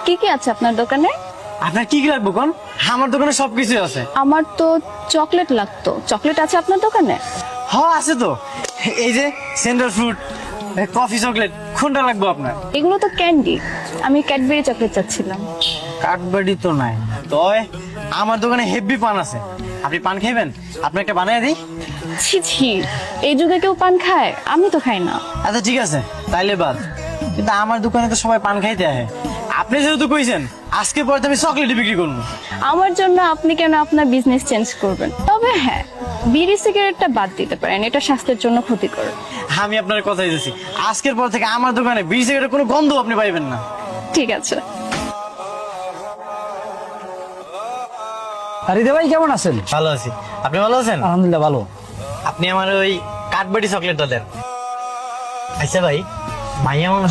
কি কি আছে আপনার দোকানে? আপনার কি কি লাগবে কোন? আমার দোকানে সবকিছু আছে। আমার তো চকলেট লাগতো। চকলেট আছে আপনার দোকানে? হ্যাঁ আছে তো, এই যে সেন্টার ফ্রুট, কফি চকলেট, কোনটা লাগবে আপনার? এগুলো তো ক্যান্ডি। আমি ক্যাডবেরি চকলেট চাচ্ছিলাম। কাঠবাড়ি তো নাই, তয় আমার দোকানে হেভি পান আছে। আপনি পান খাইবেন? আপনি একটা বানিয়ে দিই। ছি ছি, এই যুগে কেউ পান খায়? আমি তো খাই না। আচ্ছা ঠিক আছে, তাইলে বাদ। কিন্তু আমার দোকানে তো সবাই পান খাইতে আসে। আপনি যেহেতু কইছেন, আজকে পরে তো আমি চকলেট বিক্রি করবো। আমার জন্য আপনি কেন আপনার বিজনেস চেঞ্জ করবেন? তবে হ্যাঁ, বিড়ি সিগারেটটা বাদ দিতে পারেন, এটা স্বাস্থ্যের জন্য ক্ষতিকর। আমি আপনার কথা দিতেছি, আজকের পর থেকে আমার দোকানে বিড়ি সিগারেটের কোনো গন্ধ আপনি পাইবেন না। ঠিক আছে। হৃদয় ভাই কেমন আছেন? ভালো আছি, আপনি ভালো আছেন? আলহামদুলিল্লাহ ভালো। আপনি আমার ওই কাঠবাড়ি চকলেটটা দেন। আচ্ছা ভাই, মাইয়া মানুষ